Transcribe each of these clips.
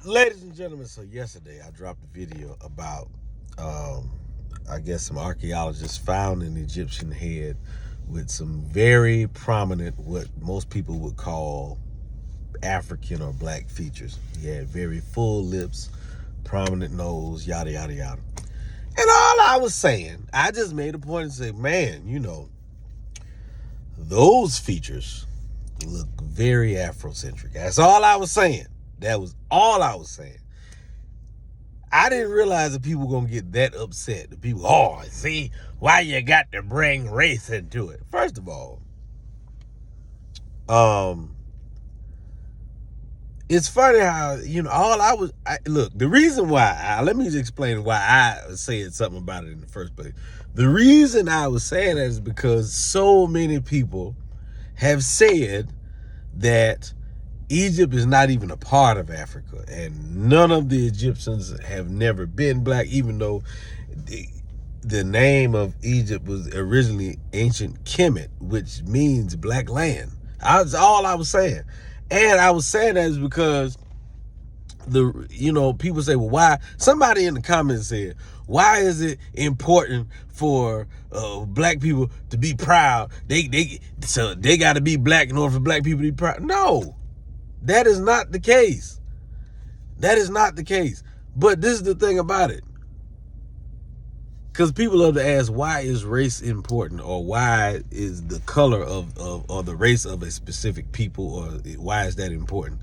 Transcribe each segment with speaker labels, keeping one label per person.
Speaker 1: Ladies and gentlemen, so yesterday I dropped a video about, I guess some archaeologists found an Egyptian head with some very prominent, what most people would call African or black features. He had very full lips, prominent nose, yada, yada, yada. And all I was saying, I just made a point and said, man, those features look very Afrocentric. That's all I was saying. That was all I was saying. I didn't realize that people were going to get that upset. The people, see, why you got to bring race into it? First of all, it's funny how, look, the reason why, let me just explain why I said something about it in the first place. The reason I was saying that is because so many people have said that Egypt is not even a part of Africa, and none of the Egyptians have never been black, even though the name of Egypt was originally ancient Kemet, which means black land. That's all I was saying. And I was saying that is because people say, well, why? Somebody in the comments said, why is it important for black people to be proud? They got to be black in order for black people to be proud. No. That is not the case. That is not the case. But this is the thing about it. Because people love to ask, why is race important? Or why is the color or the race of a specific people, or why is that important?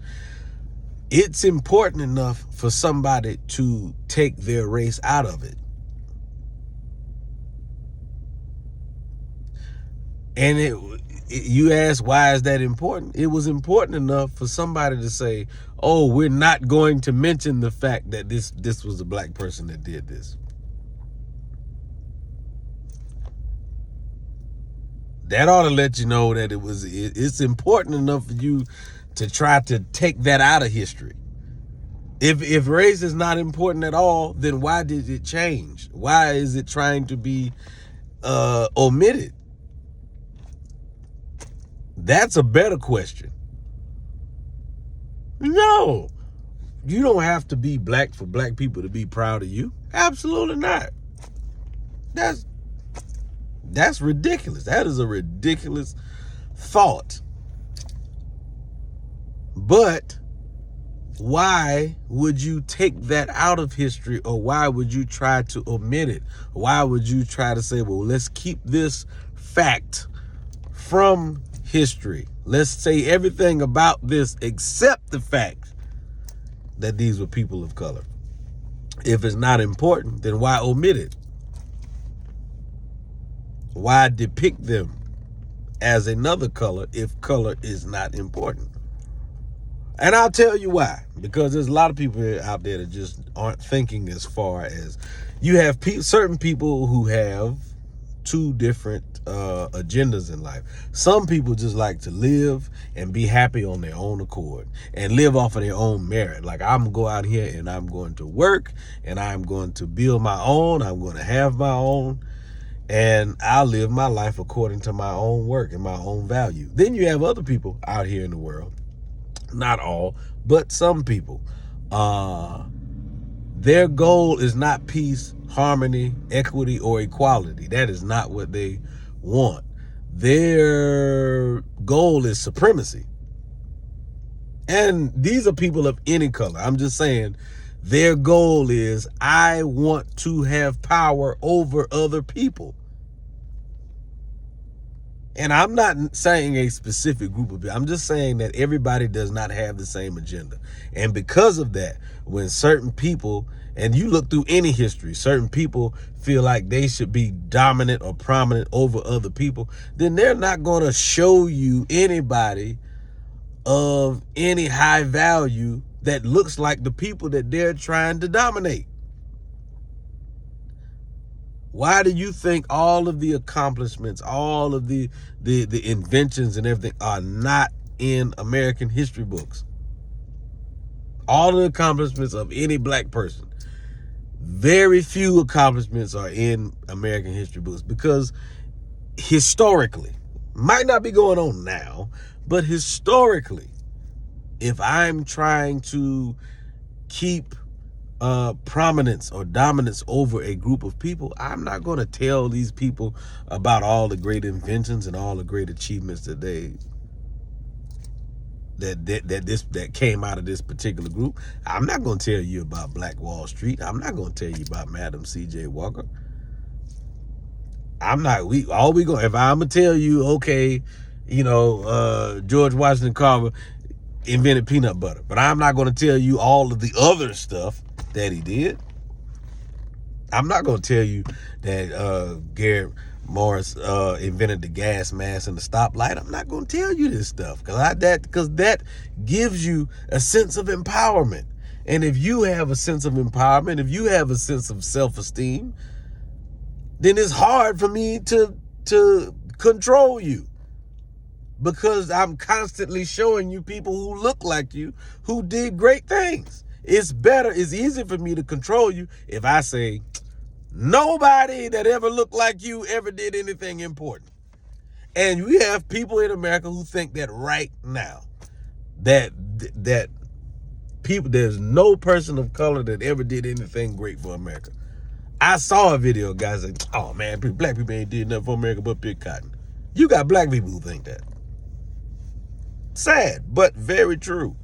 Speaker 1: It's important enough for somebody to take their race out of it. And you ask, why is that important? It was important enough for somebody to say, oh, we're not going to mention the fact that this was a black person that did this. That ought to let you know that it's important enough for you to try to take that out of history. If race is not important at all, then why did it change? Why is it trying to be omitted? That's a better question. No, you don't have to be black for black people to be proud of you. Absolutely not. That's ridiculous. That is a ridiculous thought. But why would you take that out of history, or why would you try to omit it? Why would you try to say, well, let's keep this fact from history? Let's say everything about this except the fact that these were people of color. If it's not important, then why omit it? Why depict them as another color if color is not important? And I'll tell you why. Because there's a lot of people out there that just aren't thinking as far as you have certain people who have two different agendas in life. Some people just like to live and be happy on their own accord and live off of their own merit. Like, I'm going to go out here and I'm going to work and I'm going to build my own. I'm going to have my own. And I'll live my life according to my own work and my own value. Then you have other people out here in the world, not all, but some people, their goal is not peace, harmony, equity, or equality. That is not what they want. Their goal is supremacy. And these are people of any color. I'm just saying their goal is, I want to have power over other people. And I'm not saying a specific group of people. I'm just saying that everybody does not have the same agenda. And because of that, when certain people, and you look through any history, certain people feel like they should be dominant or prominent over other people, then they're not going to show you anybody of any high value that looks like the people that they're trying to dominate. Why do you think all of the accomplishments, all of the inventions and everything are not in American history books? All of the accomplishments of any black person, very few accomplishments are in American history books, because historically, might not be going on now, but historically, if I'm trying to keep prominence or dominance over a group of people, I'm not going to tell these people about all the great inventions and all the great achievements that that came out of this particular group. I'm not going to tell you about Black Wall Street. I'm not going to tell you about Madam C.J. Walker. If I'm gonna tell you, okay, George Washington Carver invented peanut butter, but I'm not going to tell you all of the other stuff that he did. I'm not going to tell you that Garrett Morris invented the gas mask and the stoplight. I'm not going to tell you this stuff because that gives you a sense of empowerment. And if you have a sense of empowerment, if you have a sense of self-esteem, then it's hard for me to control you, because I'm constantly showing you people who look like you, who did great things. It's easier for me to control you if I say, nobody that ever looked like you ever did anything important. And we have people in America who think that right now, that people, there's no person of color that ever did anything great for America. I saw a video of guys like, oh man, black people ain't did nothing for America but pick cotton. You got black people who think that. Sad, but very true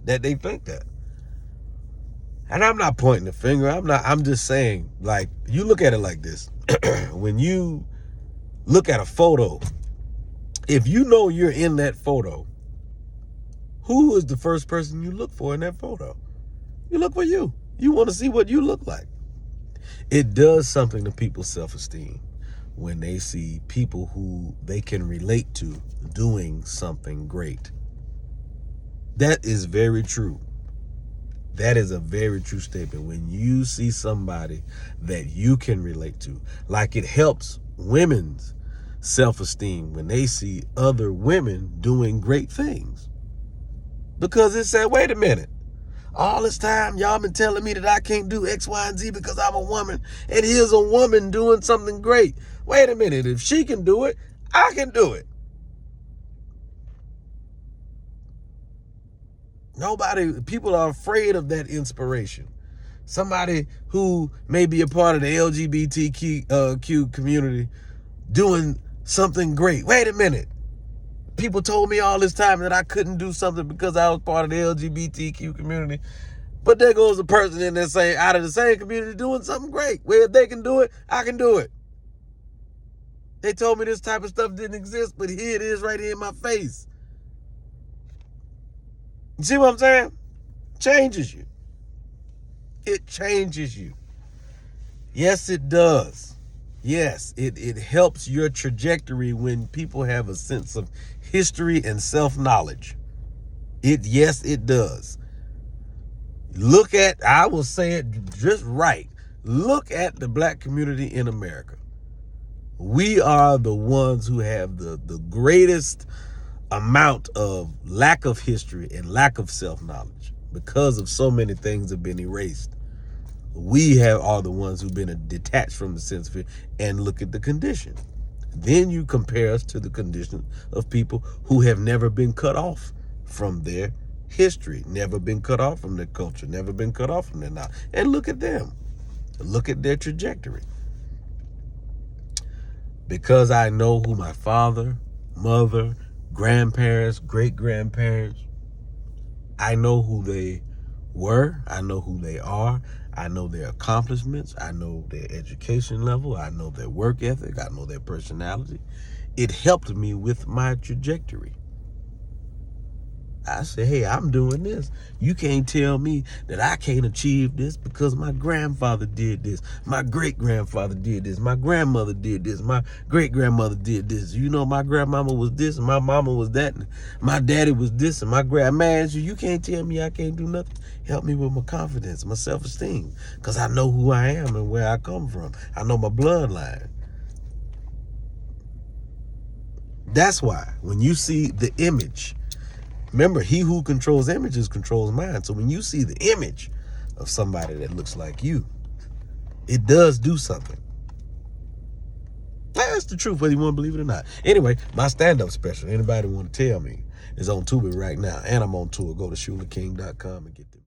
Speaker 1: that they think that. And I'm not pointing the finger. I'm just saying, like, you look at it like this. When you look at a photo, if you know you're in that photo, who is the first person you look for in that photo? You look for you. You want to see what you look like. It does something to people's self-esteem when they see people who they can relate to doing something great. That is very true. That is a very true statement. When you see somebody that you can relate to, like it helps women's self-esteem when they see other women doing great things. Because it said, wait a minute, all this time y'all been telling me that I can't do X, Y, and Z because I'm a woman, and here's a woman doing something great. Wait a minute, if she can do it, I can do it. People are afraid of that inspiration. Somebody who may be a part of the LGBTQ community doing something great. Wait a minute. People told me all this time that I couldn't do something because I was part of the LGBTQ community. But there goes a person out of the same community doing something great. Well, if they can do it, I can do it. They told me this type of stuff didn't exist, but here it is right here in my face. You see what I'm saying? Changes you. It changes you. Yes, it does. Yes, it helps your trajectory when people have a sense of history and self-knowledge. Yes, it does. I will say it just right. Look at the black community in America. We are the ones who have the greatest amount of lack of history and lack of self-knowledge because of so many things have been erased. We are the ones who've been detached from the sense of it. And look at the condition. Then you compare us to the condition of people who have never been cut off from their history, never been cut off from their culture, never been cut off from their knowledge. And look at them. Look at their trajectory. Because I know who my father, mother, grandparents, great-grandparents, I know who they were, I know who they are, I know their accomplishments, I know their education level, I know their work ethic, I know their personality. It helped me with my trajectory. I say, hey, I'm doing this. You can't tell me that I can't achieve this because my grandfather did this. My great-grandfather did this. My grandmother did this. My great-grandmother did this. You know, my grandmama was this and my mama was that. And my daddy was this and my man, you can't tell me I can't do nothing. Help me with my confidence, my self-esteem, because I know who I am and where I come from. I know my bloodline. That's why when you see the image, remember, he who controls images controls mind. So when you see the image of somebody that looks like you, it does do something. That's the truth, whether you want to believe it or not. Anyway, my stand-up special, anybody want to tell me, is on Tubi right now. And I'm on tour. Go to ShulerKing.com and get them.